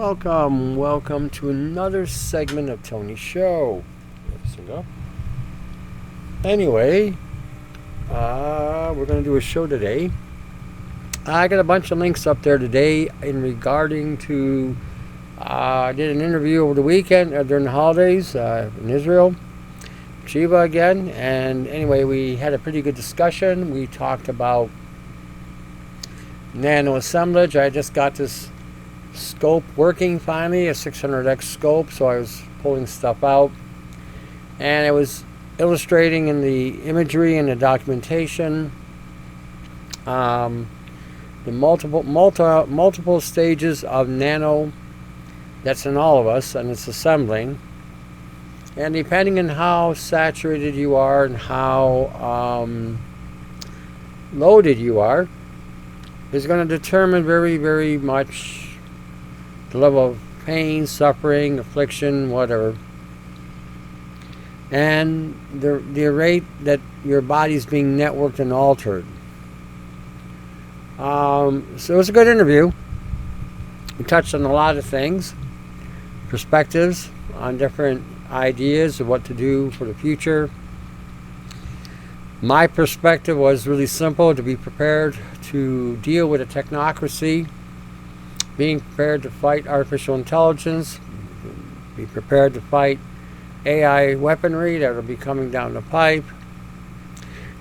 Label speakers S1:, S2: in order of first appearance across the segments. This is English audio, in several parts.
S1: Welcome to another segment of Tony's show. Anyway, we're going to do a show today. I got a bunch of links up there today in regarding to, I did an interview over the weekend during the holidays in Israel, Shiva again, and anyway, we had a pretty good discussion. We talked about nano assemblage. I just got this scope working finally, a 600x scope, so I was pulling stuff out, and it was illustrating in the imagery and the documentation the multiple stages of nano that's in all of us, and it's assembling, and depending on how saturated you are and how loaded you are is going to determine very, very much the level of pain, suffering, affliction, whatever, and the rate that your body's being networked and altered. So it was a good interview. We touched on a lot of things, perspectives on different ideas of what to do for the future. My perspective was really simple: to be prepared to deal with a technocracy, being prepared to fight artificial intelligence, be prepared to fight AI weaponry that will be coming down the pipe.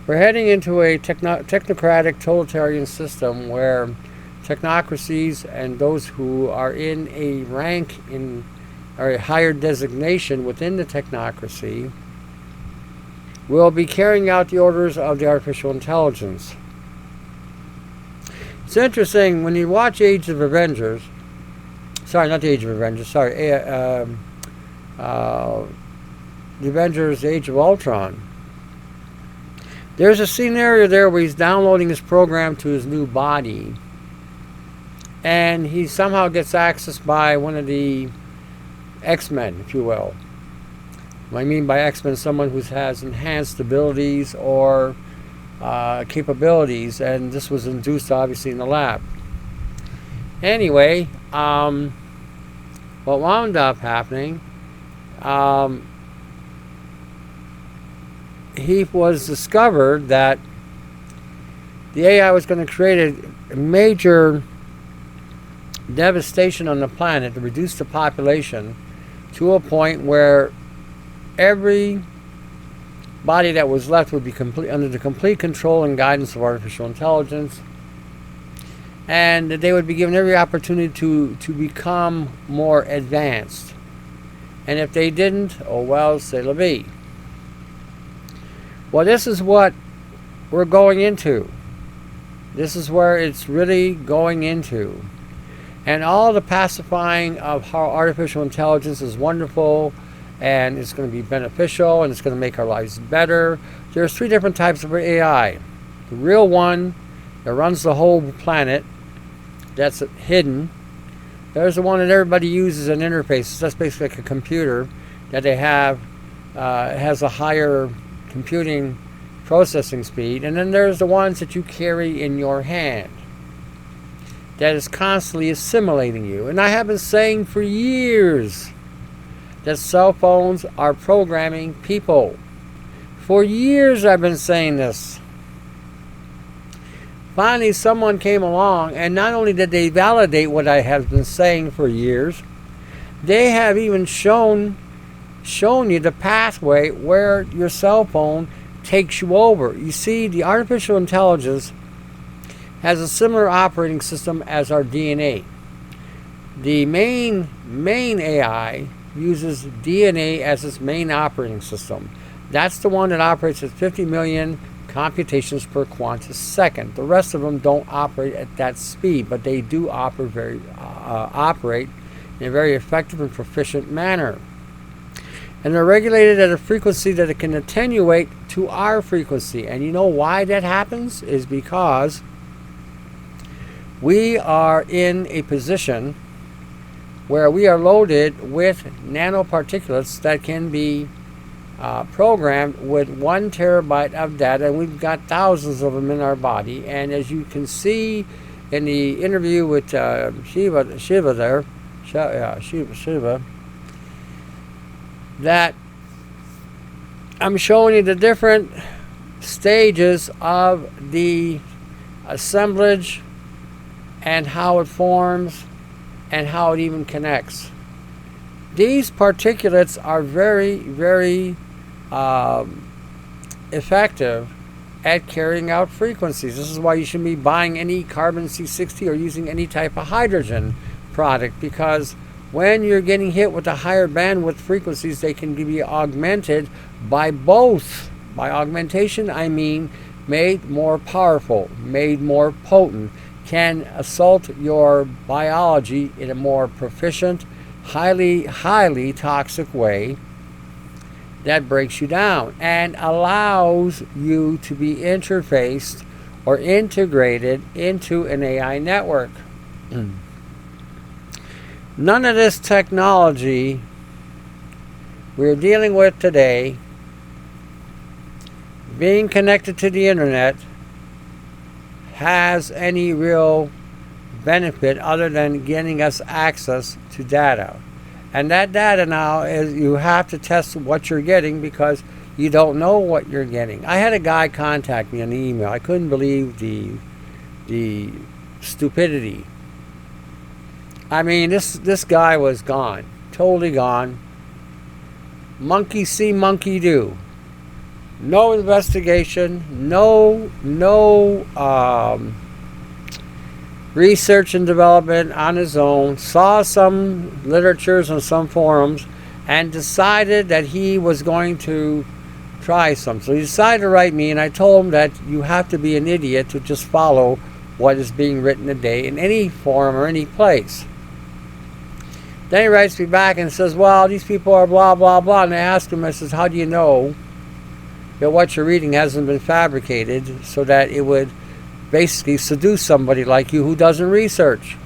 S1: We're heading into a technocratic totalitarian system where technocracies and those who are in a rank in or a higher designation within the technocracy will be carrying out the orders of the artificial intelligence. It's interesting when you watch Age of Avengers. Sorry, not the Age of Avengers. Sorry, the Avengers: Age of Ultron. There's a scenario there where he's downloading his program to his new body, and he somehow gets accessed by one of the X-Men, if you will. What I mean by X-Men, someone who has enhanced abilities or capabilities, and this was induced obviously in the lab. Anyway, what wound up happening, he was discovered that the AI was going to create a major devastation on the planet to reduce the population to a point where every body that was left would be under the complete control and guidance of artificial intelligence, and they would be given every opportunity to become more advanced. And if they didn't, oh well, c'est la vie. Well, this is what we're going into. This is where it's really going into. And all the pacifying of how artificial intelligence is wonderful and it's going to be beneficial and it's going to make our lives better. There's three different types of AI. The real one that runs the whole planet, that's hidden. There's the one that everybody uses an interface. That's basically like a computer that they have. It has a higher computing processing speed. And then there's the ones that you carry in your hand that is constantly assimilating you. And I have been saying for years that cell phones are programming people. For years I've been saying this. Finally someone came along, and not only did they validate what I have been saying for years, they have even shown you the pathway where your cell phone takes you over. You see, the artificial intelligence has a similar operating system as our DNA. The main AI uses DNA as its main operating system. That's the one that operates at 50 million computations per quantisecond. The rest of them don't operate at that speed, but they do operate in a very effective and proficient manner. And they're regulated at a frequency that it can attenuate to our frequency. And you know why that happens? Is because we are in a position where we are loaded with nanoparticulates that can be programmed with 1 terabyte of data, and we've got thousands of them in our body. And as you can see in the interview with Shiva there, Shiva, that I'm showing you the different stages of the assemblage and how it forms and how it even connects. These particulates are very, very effective at carrying out frequencies. This is why you shouldn't be buying any carbon C60 or using any type of hydrogen product, because when you're getting hit with the higher bandwidth frequencies, they can be augmented by both. By augmentation, I mean made more powerful, made more potent, can assault your biology in a more proficient, highly, highly toxic way that breaks you down and allows you to be interfaced or integrated into an AI network. None of this technology we're dealing with today, being connected to the internet, has any real benefit other than getting us access to data. And that data now is, you have to test what you're getting because you don't know what you're getting. I had a guy contact me on the email. I couldn't believe the stupidity. I mean, this guy was gone, totally gone. Monkey see, monkey do. No investigation, no research and development on his own, saw some literatures on some forums, and decided that he was going to try something. So he decided to write me, and I told him that you have to be an idiot to just follow what is being written today in any forum or any place. Then he writes me back and says, well, these people are blah, blah, blah. And I asked him, I says, how do you know that what you're reading hasn't been fabricated so that it would basically seduce somebody like you who doesn't research?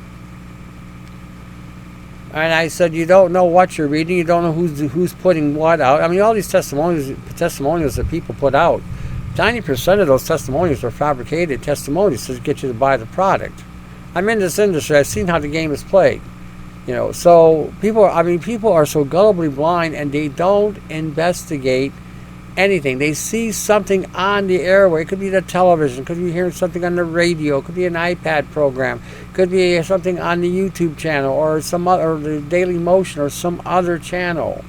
S1: And I said, you don't know what you're reading, you don't know who's putting what out. I mean, all these testimonials that people put out, 90% of those testimonials are fabricated testimonials to get you to buy the product. I'm in this industry, I've seen how the game is played. So people are so gullibly blind, and they don't investigate anything. They see something on the airway. It could be the television, could be hearing something on the radio, could be an iPad program, could be something on the YouTube channel or some other, or the Daily Motion or some other channel.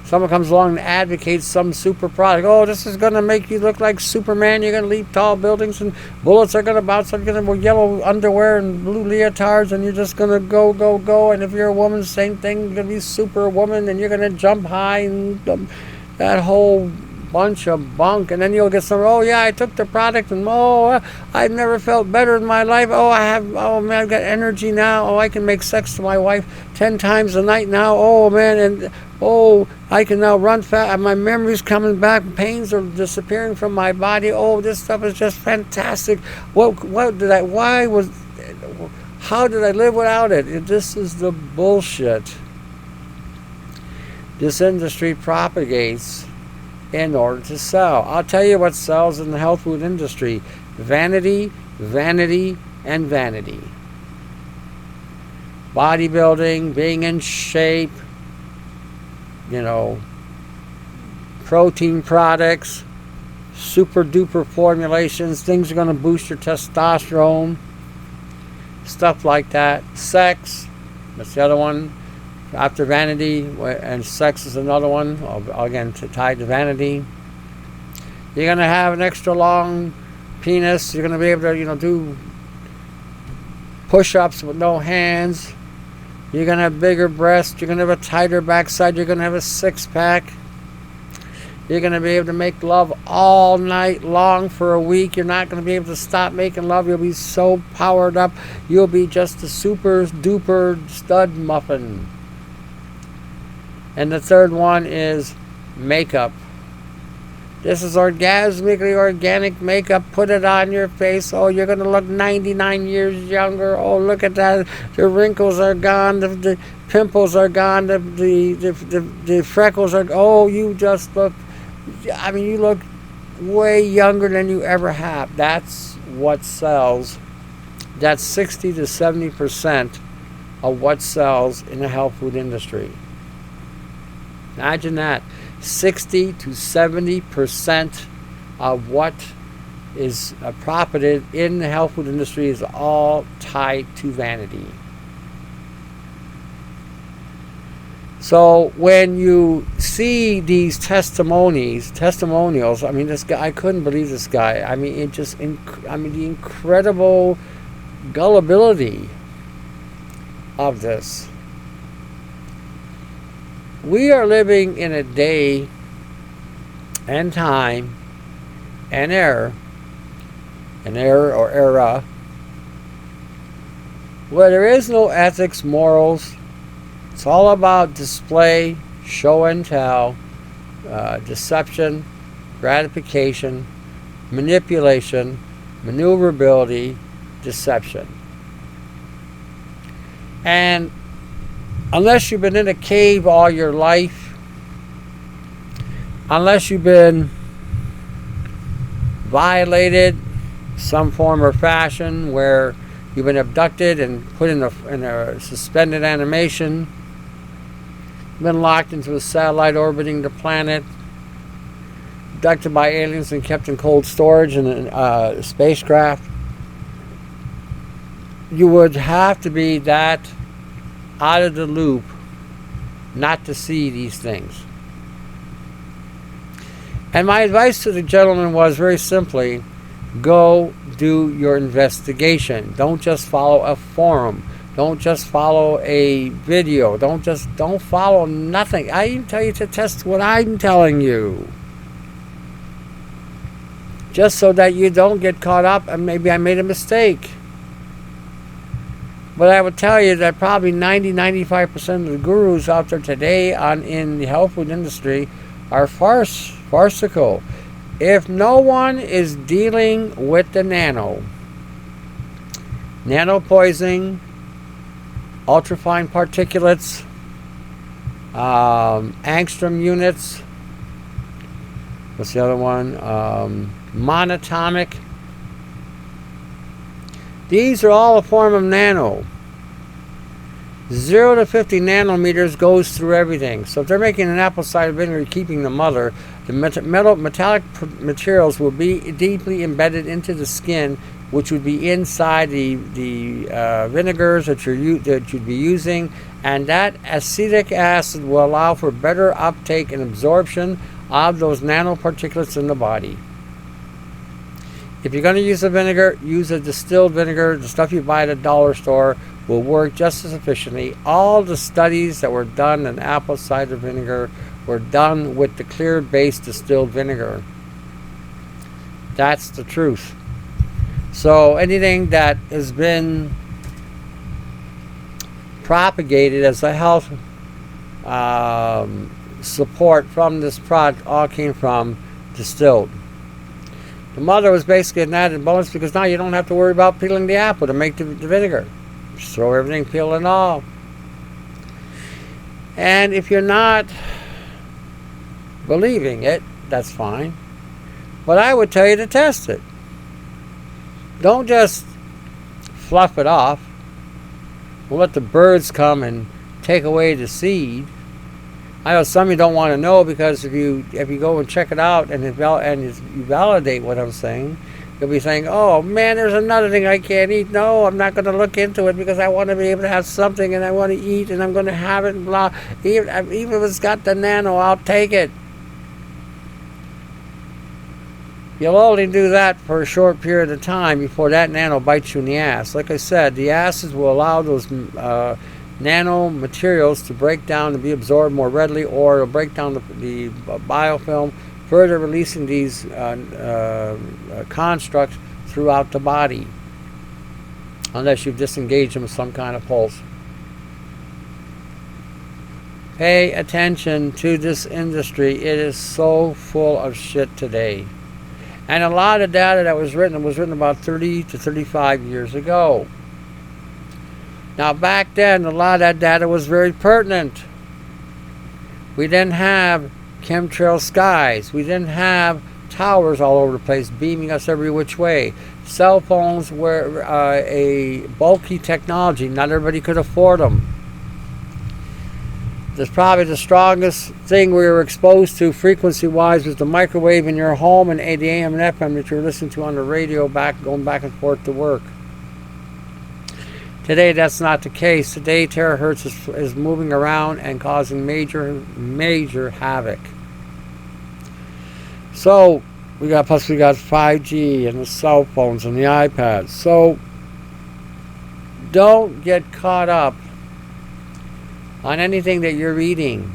S1: Someone comes along and advocates some super product. Oh, this is going to make you look like Superman. You're going to leap tall buildings and bullets are going to bounce. You're going to wear yellow underwear and blue leotards and you're just going to go, go, go. And if you're a woman, same thing. You're going to be Superwoman and you're going to jump high and that whole bunch of bunk. And then you'll get some, oh yeah, I took the product and I've never felt better in my life. Oh man, I've got energy now. Oh, I can make sex to my wife 10 times a night now. Oh man, and I can now run fast. My memory's coming back. Pains are disappearing from my body. Oh, this stuff is just fantastic. How did I live without it? This is the bullshit this industry propagates in order to sell. I'll tell you what sells in the health food industry: vanity, vanity, and vanity. Bodybuilding, being in shape, protein products, super duper formulations, things are going to boost your testosterone, stuff like that. Sex, that's the other one. After vanity, and sex is another one, again tied to vanity. You're going to have an extra long penis. You're going to be able to do push-ups with no hands. You're going to have bigger breasts. You're going to have a tighter backside. You're going to have a six-pack. You're going to be able to make love all night long for a week. You're not going to be able to stop making love. You'll be so powered up. You'll be just a super-duper stud muffin. And the third one is makeup. This is orgasmically organic makeup. Put it on your face. Oh, you're going to look 99 years younger. Oh, look at that. The wrinkles are gone. The pimples are gone. The freckles are... Oh, you just look... you look way younger than you ever have. That's what sells. That's 60 to 70% of what sells in the health food industry. Imagine that. 60 to 70% of what is profited in the health food industry is all tied to vanity. So when you see these testimonials, I mean, this guy, I couldn't believe this guy. I mean, the incredible gullibility of this. We are living in a day and time and era, where there is no ethics, morals. It's all about display, show and tell, deception, gratification, manipulation, maneuverability, deception. And unless you've been in a cave all your life, unless you've been violated some form or fashion where you've been abducted and put in a suspended animation, been locked into a satellite orbiting the planet, abducted by aliens and kept in cold storage in a spacecraft, you would have to be that out of the loop not to see these things. And my advice to the gentleman was very simply, go do your investigation. Don't just follow a forum. Don't just follow a video. Don't follow nothing. I even tell you to test what I'm telling you. Just so that you don't get caught up and maybe I made a mistake. But I would tell you that probably 90-95% of the gurus out there today in the health food industry are farcical. If no one is dealing with the nano poisoning, ultrafine particulates, angstrom units, what's the other one? Monatomic. These are all a form of nano. 0 to 50 nanometers goes through everything. So if they're making an apple cider vinegar, keeping the mother, the metallic materials will be deeply embedded into the skin, which would be inside the vinegars that you'd be using, and that acetic acid will allow for better uptake and absorption of those nanoparticulates in the body. If you're going to use a vinegar, use a distilled vinegar. The stuff you buy at a dollar store will work just as efficiently. All the studies that were done in apple cider vinegar were done with the clear-based distilled vinegar. That's the truth. So anything that has been propagated as a health support from this product all came from distilled. The mother was basically an added bonus because now you don't have to worry about peeling the apple to make the vinegar. Just throw everything, peel and all. And if you're not believing it, that's fine. But I would tell you to test it. Don't just fluff it off. We'll let the birds come and take away the seed. I know some of you don't want to know because if you go and check it out and you validate what I'm saying, you'll be saying, "Oh man, there's another thing I can't eat." No, I'm not going to look into it because I want to be able to have something and I want to eat and I'm going to have it and blah. Even if it's got the nano, I'll take it. You'll only do that for a short period of time before that nano bites you in the ass. Like I said, the acids will allow those nano materials to break down and be absorbed more readily, or it'll break down the biofilm, further releasing these constructs throughout the body, unless you've disengaged them with some kind of pulse. Pay attention to this industry. It is so full of shit today. And a lot of data that was written about 30 to 35 years ago. Now back then, a lot of that data was very pertinent. We didn't have chemtrail skies. We didn't have towers all over the place, beaming us every which way. Cell phones were a bulky technology. Not everybody could afford them. That's probably the strongest thing we were exposed to frequency-wise was the microwave in your home and the AM and FM that you were listening to on the radio going back and forth to work. Today, that's not the case. Today, terahertz is moving around and causing major havoc. So, we got 5G and the cell phones and the iPads. So, don't get caught up on anything that you're reading,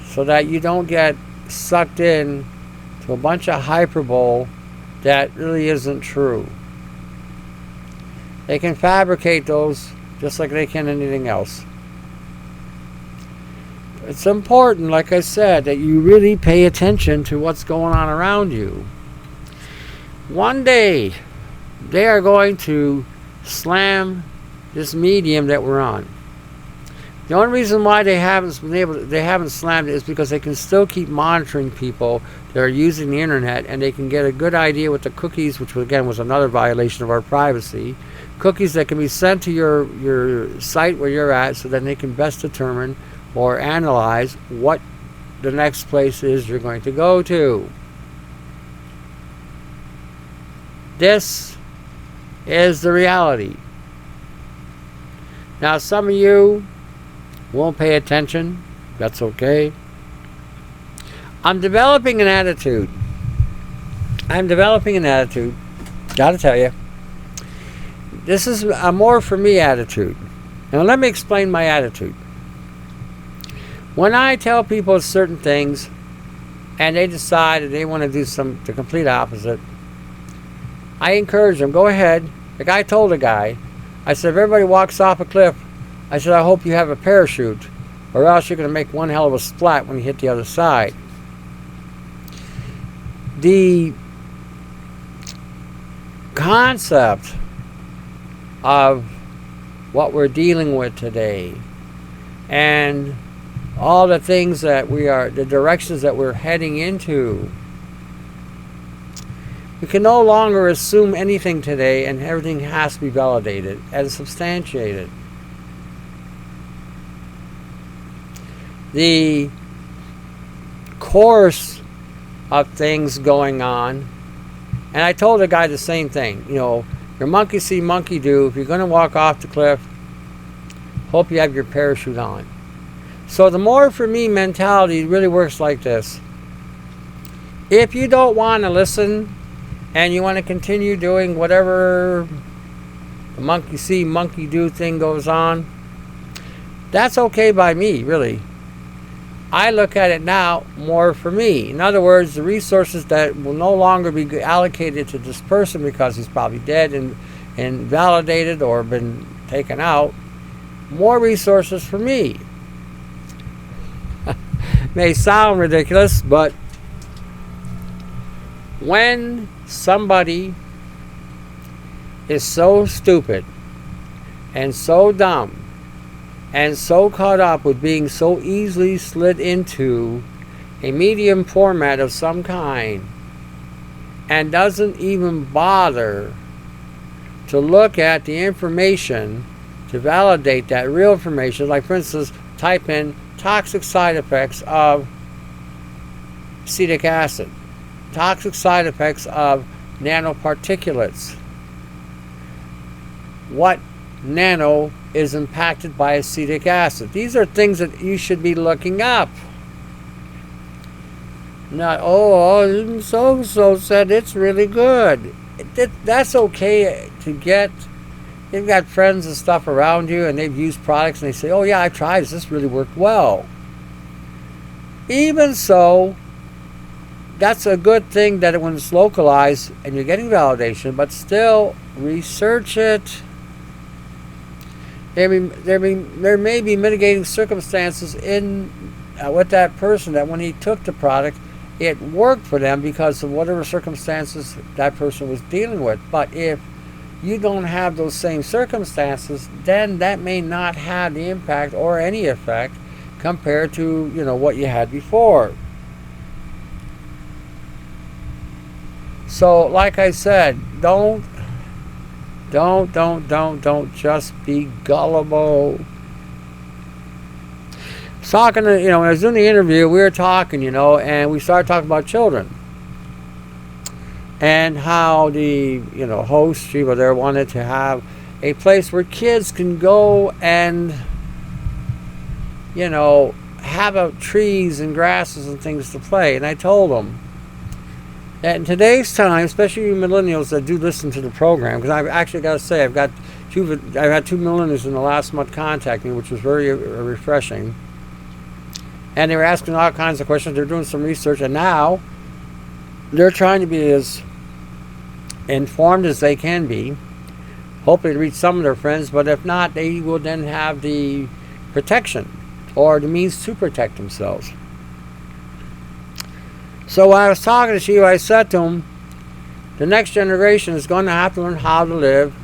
S1: so that you don't get sucked in to a bunch of hyperbole that really isn't true. They can fabricate those just like they can anything else. It's important, like I said, that you really pay attention to what's going on around you. One day, they are going to slam this medium that we're on. The only reason why they haven't slammed it is because they can still keep monitoring people that are using the internet, and they can get a good idea with the cookies, which again was another violation of our privacy. Cookies that can be sent to your site where you're at, so then they can best determine or analyze what the next place is you're going to go to. This is the reality. Now, some of you won't pay attention. That's okay. I'm developing an attitude. Gotta tell you. This is a more for me attitude. Now let me explain my attitude. When I tell people certain things and they decide that they want to do the complete opposite, I encourage them, go ahead. Like I told a guy, I said, if everybody walks off a cliff, I said, I hope you have a parachute, or else you're going to make one hell of a splat when you hit the other side. The concept of what we're dealing with today and all the things that the directions that we're heading into, we can no longer assume anything today, and everything has to be validated and substantiated. The course of things going on, and I told the guy the same thing, your monkey see, monkey do. If you're going to walk off the cliff, hope you have your parachute on. So the more for me mentality really works like this. If you don't want to listen and you want to continue doing whatever the monkey see, monkey do thing goes on, that's okay by me, really. I look at it now more for me. In other words, the resources that will no longer be allocated to this person because he's probably dead and validated or been taken out, more resources for me. May sound ridiculous, but when somebody is so stupid and so dumb and so caught up with being so easily slid into a medium format of some kind and doesn't even bother to look at the information to validate that real information, like for instance, type in toxic side effects of acetic acid, toxic side effects of nanoparticulates, what nano is impacted by acetic acid. These are things that you should be looking up. Not, so said it's really good. That's okay to get. You've got friends and stuff around you and they've used products and they say, oh yeah, I've tried this really worked well. Even so, that's a good thing that when it's localized and you're getting validation, but still research it. There may be mitigating circumstances with that person that when he took the product, it worked for them because of whatever circumstances that person was dealing with. But if you don't have those same circumstances, then that may not have the impact or any effect compared to what you had before. So, like I said, don't just be gullible. Talking to, when I was doing the interview, we were talking, and we started talking about children. And how the, host, Shiva there, wanted to have a place where kids can go and, have trees and grasses and things to play. And I told them that in today's time, especially you millennials that do listen to the program, because I've actually got to say, I've had two millennials in the last month contact me, which was very refreshing. And they were asking all kinds of questions. They're doing some research, and now they're trying to be as informed as they can be, hopefully to reach some of their friends, but if not, they will then have the protection or the means to protect themselves. So when I was talking to Shiva, I said to him, the next generation is going to have to learn how to live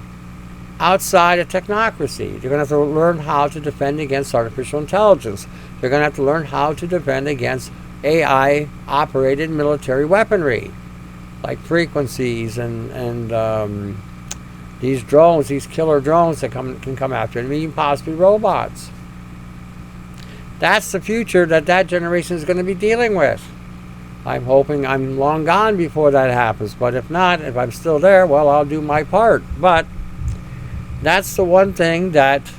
S1: outside of technocracy. They're going to have to learn how to defend against artificial intelligence. They're going to have to learn how to defend against AI-operated military weaponry, like frequencies and these drones, these killer drones that can come after, and even possibly robots. That's the future that generation is going to be dealing with. I'm hoping I'm long gone before that happens, but if not, if I'm still there, well, I'll do my part. But that's the one thing that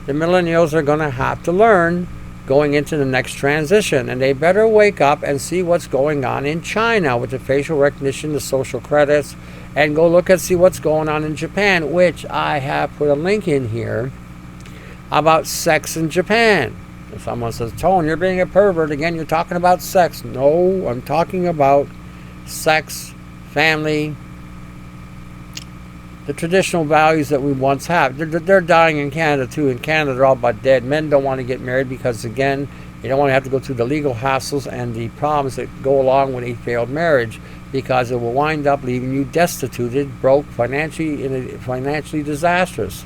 S1: the millennials are going to have to learn going into the next transition, and they better wake up and see what's going on in China with the facial recognition, the social credits, and go look and see what's going on in Japan, which I have put a link in here about sex in Japan. If someone says, Tone, you're being a pervert again, you're talking about sex. No, I'm talking about sex, family, the traditional values that we once had. They're dying in Canada too. In Canada, they're all but dead. Men don't want to get married because, again, you don't want to have to go through the legal hassles and the problems that go along with a failed marriage, because it will wind up leaving you destituted, broke, financially disastrous.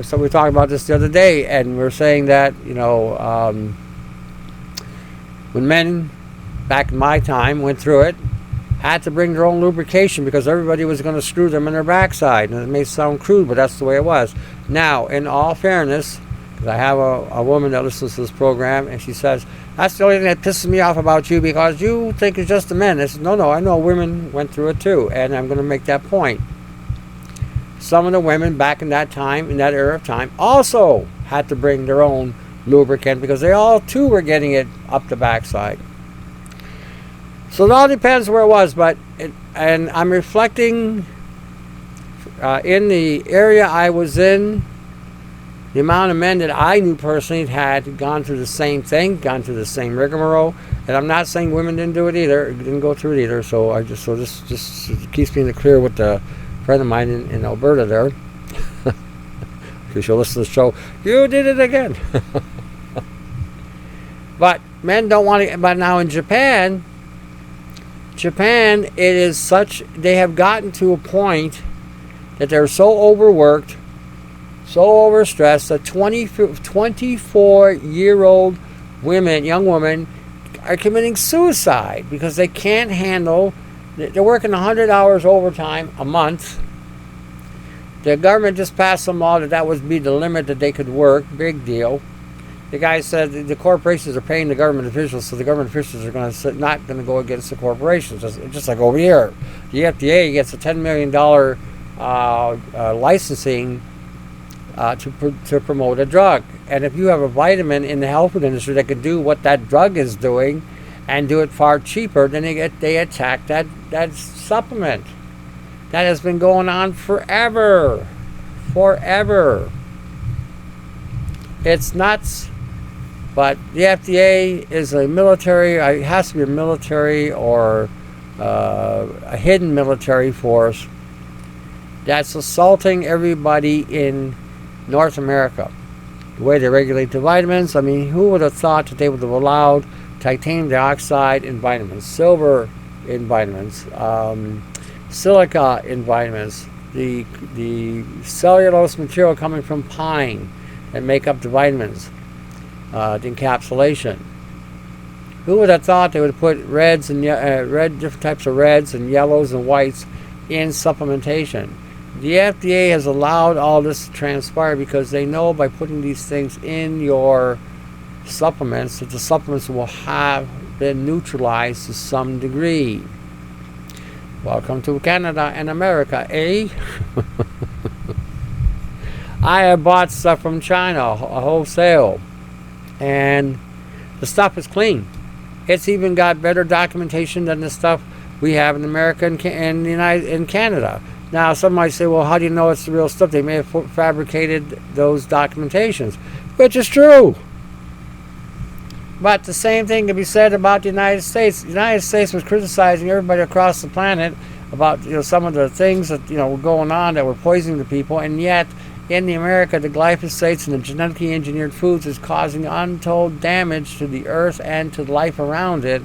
S1: So we were talking about this the other day, and we were saying that, when men, back in my time, went through it, had to bring their own lubrication because everybody was going to screw them in their backside. And it may sound crude, but that's the way it was. Now, in all fairness, because I have a woman that listens to this program, and she says, that's the only thing that pisses me off about you, because you think it's just the men. I said, no, I know women went through it too, and I'm going to make that point. Some of the women back in that time, in that era of time, also had to bring their own lubricant because they all too were getting it up the backside. So it all depends where it was, and I'm reflecting in the area I was in, the amount of men that I knew personally had gone through the same thing, gone through the same rigmarole, and I'm not saying women didn't do it either, didn't go through it either. So this just keeps me in the clear with the friend of mine in Alberta there. Because she'll listen to the show, you did it again. But men don't want to. But now in Japan, it is such, they have gotten to a point that they're so overworked, so overstressed, that 24-year-old young women are committing suicide because they can't handle, they're working 100 hours overtime a month. The government just passed some law that would be the limit that they could work. Big deal. The guy said the corporations are paying the government officials, so the government officials are not going to go against the corporations. Just like over here, the FDA gets a $10 million licensing to promote a drug. And if you have a vitamin in the health food industry that can do what that drug is doing and do it far cheaper, then they attack that supplement. That has been going on forever. It's nuts. But the FDA is a military, it has to be a military or a hidden military force that's assaulting everybody in North America. The way they regulate the vitamins, I mean, who would have thought that they would have allowed titanium dioxide in vitamins, silver in vitamins, silica in vitamins, the cellulose material coming from pine that make up the vitamins, the encapsulation. Who would have thought they would put reds and different types of reds and yellows and whites in supplementation? The FDA has allowed all this to transpire because they know by putting these things in your supplements that the supplements will have been neutralized to some degree. Welcome to Canada and America, eh? I have bought stuff from China, a wholesale, and the stuff is clean. It's even got better documentation than the stuff we have in America and in Canada. Now, some might say, well, how do you know it's the real stuff? They may have fabricated those documentations, which is true. But the same thing can be said about the United States. The United States was criticizing everybody across the planet about some of the things that were going on that were poisoning the people, and yet in America, the glyphosates and the genetically engineered foods is causing untold damage to the earth and to life around it,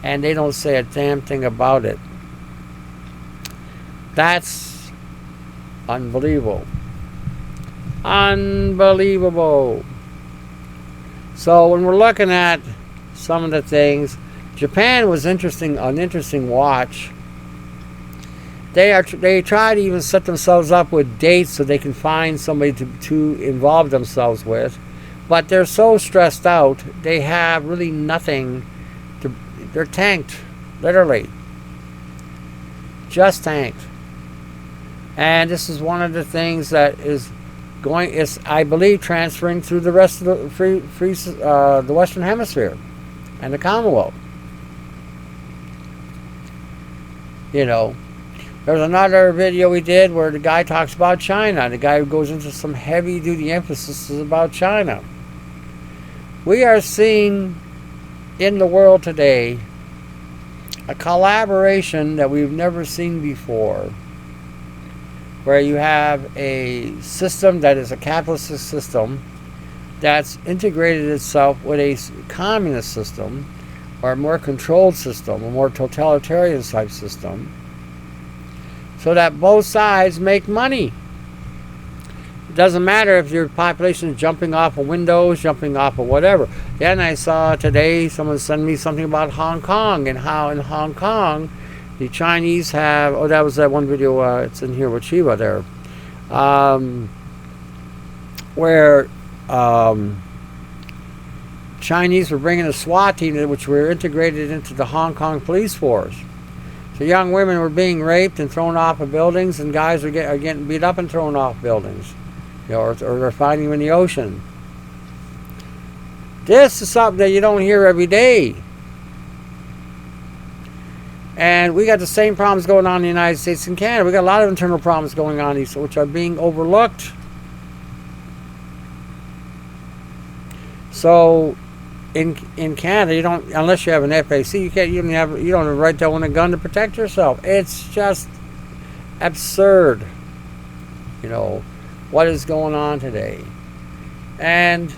S1: and they don't say a damn thing about it. That's unbelievable. Unbelievable. So when we're looking at some of the things, Japan was an interesting watch. They try to even set themselves up with dates so they can find somebody to involve themselves with, but they're so stressed out, they have really nothing to. They're tanked, literally, just tanked. And this is one of the things that is I believe, transferring through the rest of the Western Hemisphere and the Commonwealth. There's another video we did where the guy talks about China. The guy goes into some heavy-duty emphasis about China. We are seeing in the world today a collaboration that we've never seen before, where you have a system that is a capitalist system that's integrated itself with a communist system, or a more controlled system, a more totalitarian type system, so that both sides make money. It doesn't matter if your population is jumping off of windows, jumping off of whatever. Then I saw today someone send me something about Hong Kong, and how in Hong Kong the Chinese have, that was that one video, it's in here with Shiva there, where Chinese were bringing a SWAT team, which were integrated into the Hong Kong police force. So young women were being raped and thrown off of buildings, and guys are getting beat up and thrown off buildings, or they're finding them in the ocean. This is something that you don't hear every day. And we got the same problems going on in the United States and Canada. We got a lot of internal problems going on, which are being overlooked. So, in Canada, you don't, unless you have an FAC, you don't have a right to own a gun to protect yourself. It's just absurd, what is going on today. And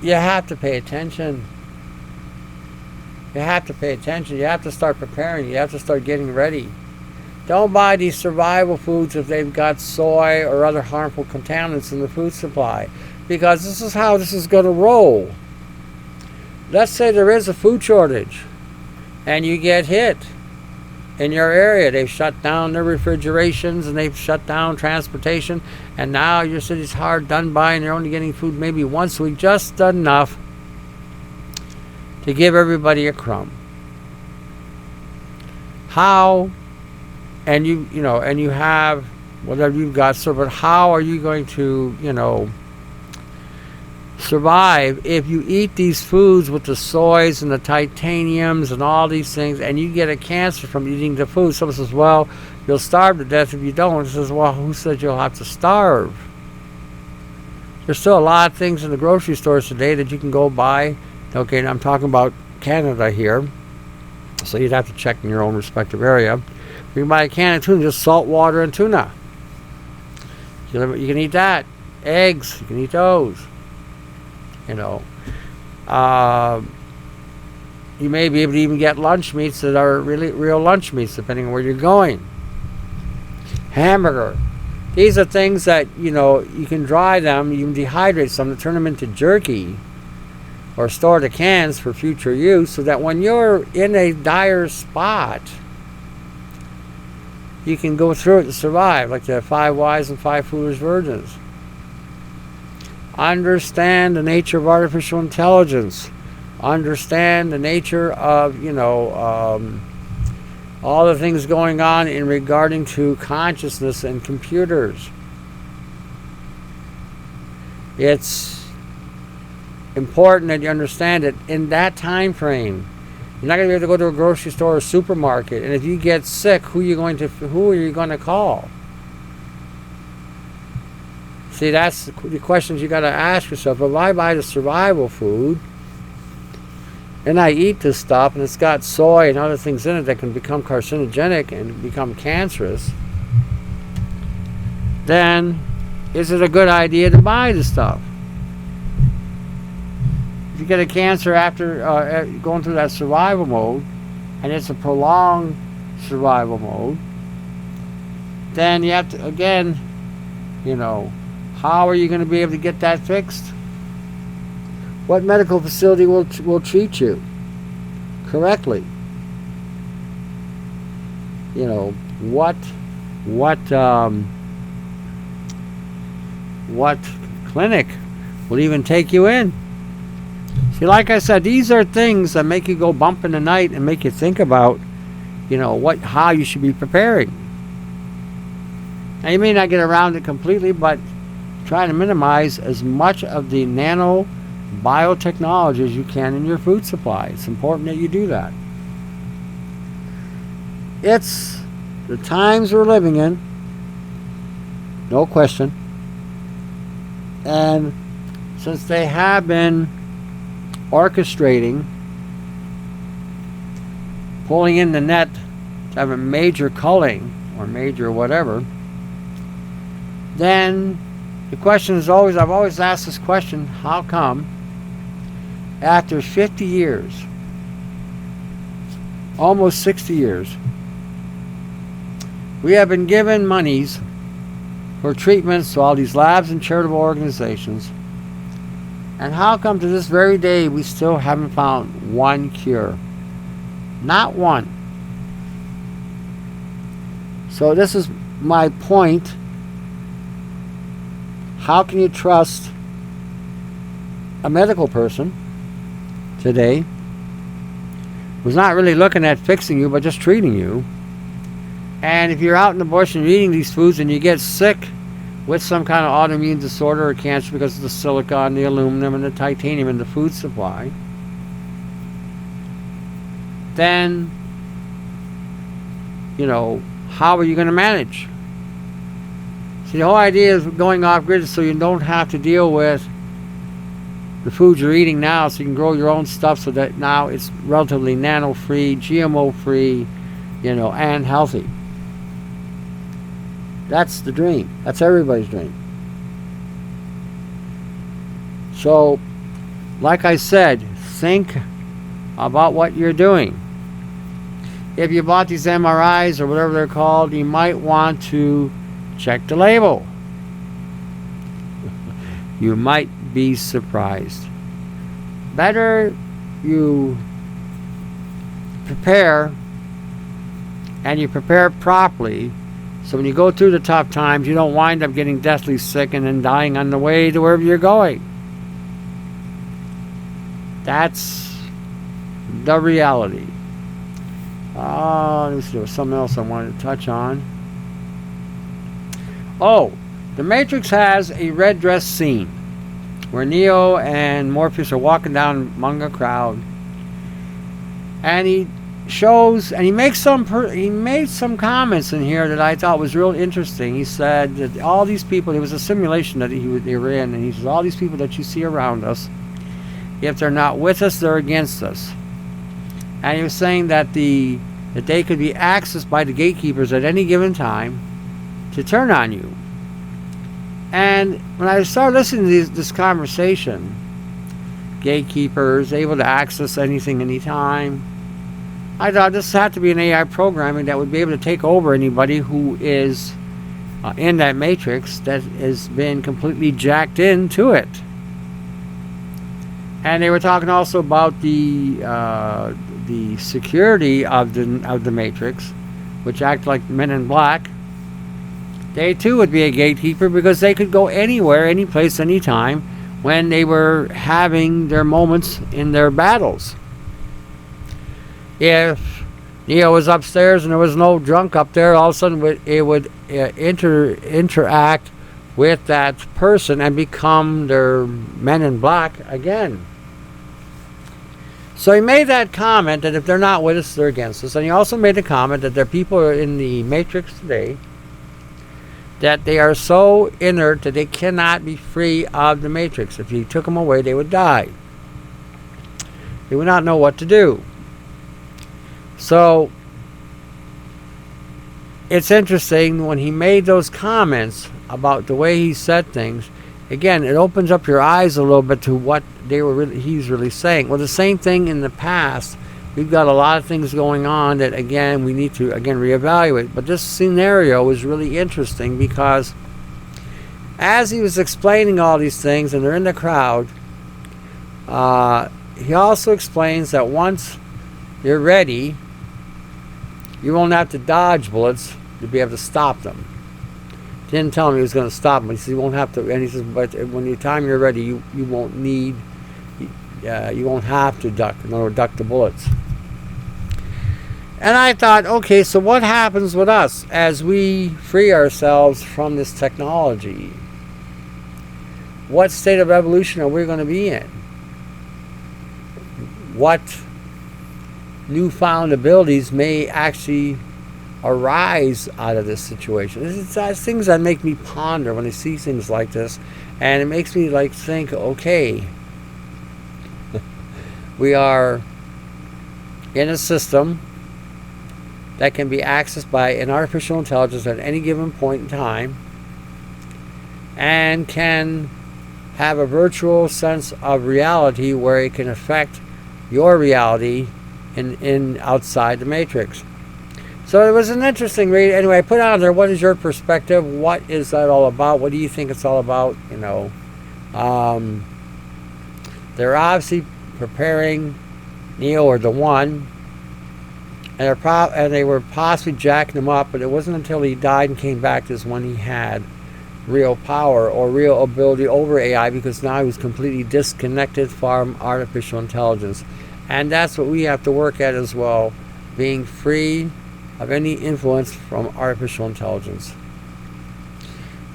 S1: you have to pay attention. You have to pay attention. You have to start preparing. You have to start getting ready. Don't buy these survival foods if they've got soy or other harmful contaminants in the food supply, because this is how this is going to roll. Let's say there is a food shortage and you get hit in your area. They've shut down their refrigerations and they've shut down transportation, and now your city's hard done by and you're only getting food maybe once a week, just enough to give everybody a crumb. How, and you have whatever you've got, so but how are you going to, survive if you eat these foods with the soys and the titaniums and all these things, and you get a cancer from eating the food? Someone says, well, you'll starve to death if you don't. It says, well, who said you'll have to starve? There's still a lot of things in the grocery stores today that you can go buy. Okay, and I'm talking about Canada here, so you'd have to check in your own respective area. You can buy a can of tuna, just salt water and tuna. You can eat that. Eggs, you can eat those. You may be able to even get lunch meats that are really real lunch meats, depending on where you're going. Hamburger. These are things that, you can dry them, you can dehydrate some, to turn them into jerky. or store the cans for future use, so that when you're in a dire spot, you can go through it to survive, like the 5 wise and 5 foolish virgins. Understand the nature of artificial intelligence. Understand the nature of, all the things going on in regarding to consciousness and computers. It's important that you understand it in that time frame. You're not going to be able to go to a grocery store or supermarket, and if you get sick, who are you going to call? See, that's the questions you got to ask yourself. If I buy the survival food, and I eat this stuff, and it's got soy and other things in it that can become carcinogenic and become cancerous, then is it a good idea to buy the stuff? If you get a cancer after going through that survival mode, and it's a prolonged survival mode, then you have to, again, how are you going to be able to get that fixed? What medical facility will treat you correctly? What clinic will even take you in? See, like I said, these are things that make you go bump in the night and make you think about, how you should be preparing. Now, you may not get around it completely, but try to minimize as much of the nano biotechnology as you can in your food supply. It's important that you do that. It's the times we're living in, no question. And since they have been orchestrating, pulling in the net to have a major culling or major whatever, then the question is always, I've always asked this question, how come after 50 years, almost 60 years, we have been given monies for treatments to all these labs and charitable organizations, and how come to this very day we still haven't found one cure? Not one. So this is my point. How can you trust a medical person today who's not really looking at fixing you but just treating you? And if you're out in the bush and you're eating these foods and you get sick with some kind of autoimmune disorder or cancer because of the silicon, the aluminum, and the titanium in the food supply, then, how are you going to manage? See, the whole idea is going off-grid so you don't have to deal with the foods you're eating now, so you can grow your own stuff so that now it's relatively nano-free, GMO-free, and healthy. That's the dream. That's everybody's dream. So, like I said, think about what you're doing. If you bought these MRIs or whatever they're called, you might want to check the label. You might be surprised. Better you prepare, and you prepare properly, so when you go through the tough times, you don't wind up getting deathly sick and then dying on the way to wherever you're going. That's the reality. Let me see, there was something else I wanted to touch on. Oh, the Matrix has a red dress scene where Neo and Morpheus are walking down among a crowd, and he shows, and he makes he made some comments in here that I thought was real interesting. He said that all these people, it was a simulation that they were in, and he says all these people that you see around us, if they're not with us, they're against us. And he was saying that that they could be accessed by the gatekeepers at any given time to turn on you. And when I started listening to this conversation, gatekeepers able to access anything, anytime, I thought this had to be an AI programming that would be able to take over anybody who is in that matrix, that has been completely jacked into it. And they were talking also about the security of the Matrix, which act like Men in Black. They too would be a gatekeeper because they could go anywhere, any place, anytime when they were having their moments in their battles. If Neo was upstairs and there was no drunk up there, all of a sudden it would interact with that person and become their Men in Black again. So he made that comment that if they're not with us, they're against us. And he also made a comment that there are people in the Matrix today that they are so inert that they cannot be free of the Matrix. If you took them away, they would die. They would not know what to do. So it's interesting when he made those comments about the way he said things. Again, it opens up your eyes a little bit to what he's really saying. Well, the same thing in the past. We've got a lot of things going on that, again, we need to, again, reevaluate. But this scenario was really interesting because as he was explaining all these things, and they're in the crowd, he also explains that once you're ready, you won't have to dodge bullets to be able to stop them. Didn't tell him he was going to stop them. He said you won't have to. And he says, but when the time you're ready, you won't need, you won't have to duck. In other words, duck the bullets. And I thought, okay, so what happens with us as we free ourselves from this technology? What state of evolution are we going to be in? What newfound abilities may actually arise out of this situation? It's things that make me ponder when I see things like this, and it makes me like think, okay, we are in a system that can be accessed by an artificial intelligence at any given point in time and can have a virtual sense of reality where it can affect your reality in outside the Matrix. So it was an interesting read. Anyway, I put out there, what is your perspective? What is that all about? What do you think it's all about? You know, they're obviously preparing Neo or the One, and they were possibly jacking him up, but it wasn't until he died and came back is when he had real power or real ability over AI, because now he was completely disconnected from artificial intelligence. And that's what we have to work at as well, being free of any influence from artificial intelligence.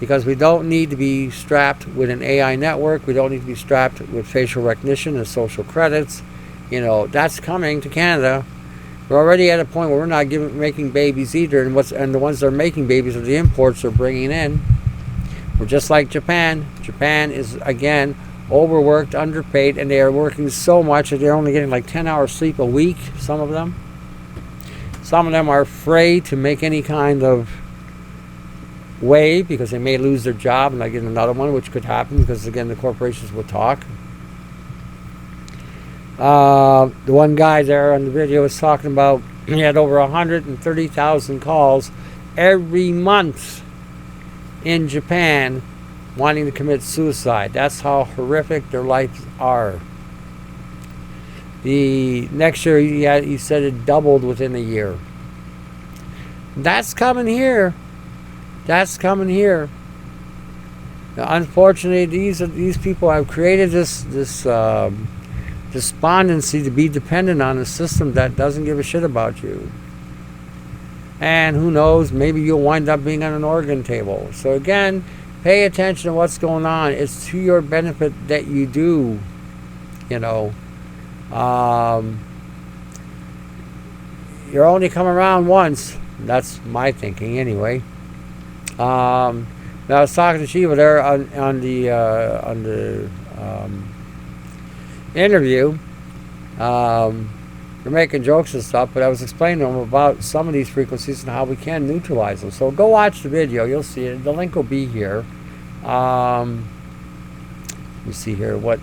S1: Because we don't need to be strapped with an AI network. We don't need to be strapped with facial recognition and social credits. You know, that's coming to Canada. We're already at a point where we're not making babies either, and the ones that are making babies are the imports they're bringing in. We're just like Japan. Japan is, again, overworked, underpaid, and they are working so much that they're only getting like 10 hours sleep a week, some of them. Some of them are afraid to make any kind of wave because they may lose their job and not get another one, which could happen because, again, the corporations will talk. The one guy there on the video was talking about he had over 130,000 calls every month in Japan wanting to commit suicide. That's how horrific their lives are. The next year he said it doubled within a year. That's coming here. That's coming here. Now, unfortunately, these people have created this despondency to be dependent on a system that doesn't give a shit about you. And who knows, maybe you'll wind up being on an organ table. So again, pay attention to what's going on. It's to your benefit that you do, you know. You're only come around once. That's my thinking anyway. Now I was talking to Shiva there on the interview. We're making jokes and stuff, but I was explaining to him about some of these frequencies and how we can neutralize them. So go watch the video. You'll see it. The link will be here. Let me see here. What?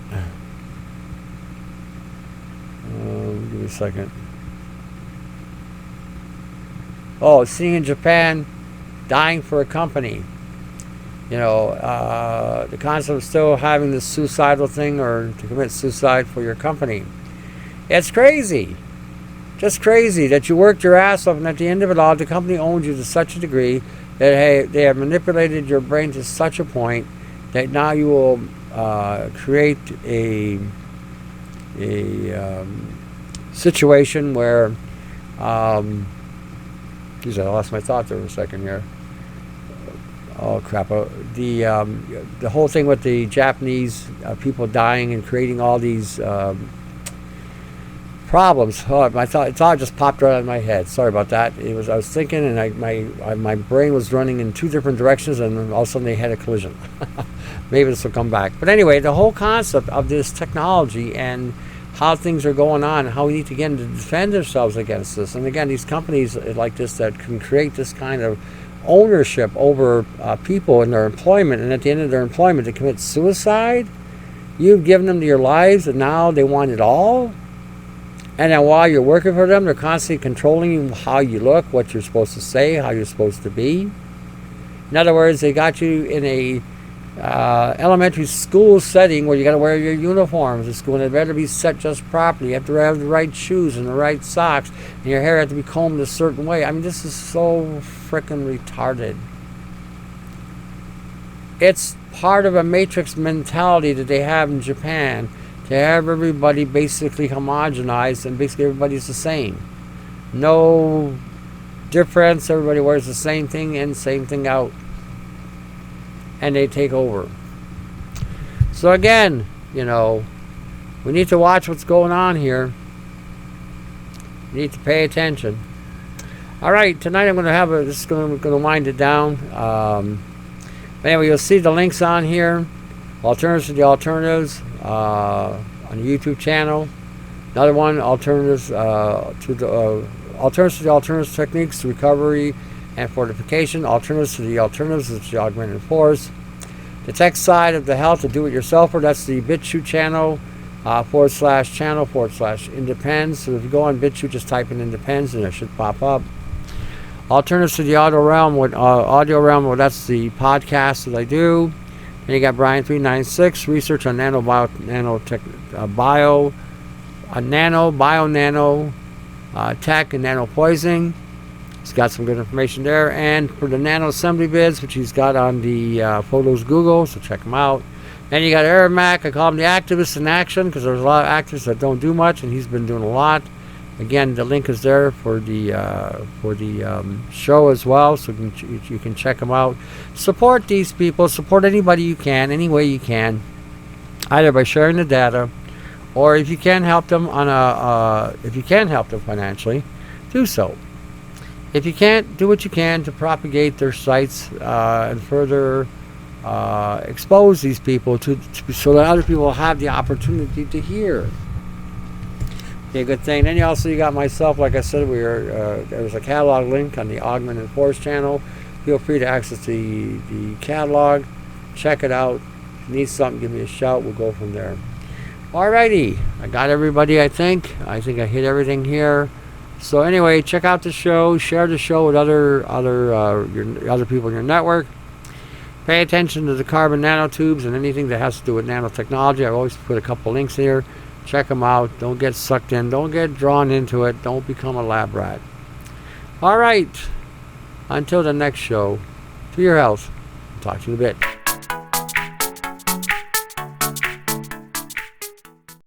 S1: Give me a second. Oh, seeing in Japan, dying for a company. The concept of still having this suicidal thing or to commit suicide for your company. It's crazy. Just crazy that you worked your ass off, and at the end of it all, the company owns you to such a degree that, hey, they have manipulated your brain to such a point that now you will create a situation where, geez, I lost my thought there for a second here. Oh crap! The whole thing with the Japanese people dying and creating all these problems. Oh, my thought just popped right out of my head. Sorry about that. I was thinking, and my brain was running in two different directions, and all of a sudden they had a collision. Maybe this will come back. But anyway, the whole concept of this technology and how things are going on, and how we need to get to defend ourselves against this. And again, these companies like this that can create this kind of ownership over people and their employment, and at the end of their employment to commit suicide. You've given them your lives, and now they want it all. And then while you're working for them, they're constantly controlling you, how you look, what you're supposed to say, how you're supposed to be. In other words, they got you in a elementary school setting where you got to wear your uniforms at school, and it better be set just properly. You have to have the right shoes and the right socks, and your hair has to be combed a certain way. I mean, this is so frickin' retarded. It's part of a matrix mentality that they have in Japan, to have everybody basically homogenized, and basically everybody's the same. No difference. Everybody wears the same thing in, same thing out. And they take over. So again, we need to watch what's going on here. We need to pay attention. All right, tonight I'm going to have this is going to wind it down. Anyway, you'll see the links on here. Alternatives to the alternatives on the YouTube channel. Another one, alternatives to the alternatives techniques to recovery and fortification. Alternatives to the alternatives, which is the augmented force. The tech side of the health, to do-it-yourselfer, that's the BitChute channel, /channel/Independz. So if you go on BitChute, just type in Independz and it should pop up. Alternatives to the audio realm, well, that's the podcast that I do. Then you got Brian 396, research on nano tech and nano poisoning. He's got some good information there. And for the nano assembly bids, which he's got on the Photos Google, so check him out. Then you got Mac. I call him the activist in action, because there's a lot of activists that don't do much, and he's been doing a lot. Again, the link is there for the show as well, so you can check them out. Support these people. Support anybody you can, any way you can, either by sharing the data, or if you can help them financially, do so. If you can't, do what you can to propagate their sites and further expose these people so that other people will have the opportunity to hear. Okay, good thing. Then you got myself, like I said, there's a catalog link on the Augmented Force channel. Feel free to access the catalog. Check it out. If you need something, give me a shout. We'll go from there. Alrighty. I got everybody, I think. I think I hit everything here. So anyway, check out the show. Share the show with other people in your network. Pay attention to the carbon nanotubes and anything that has to do with nanotechnology. I always put a couple links here. Check them out. Don't get sucked in. Don't get drawn into it. Don't become a lab rat. All right. Until the next show, to your health. Talk to you in a bit.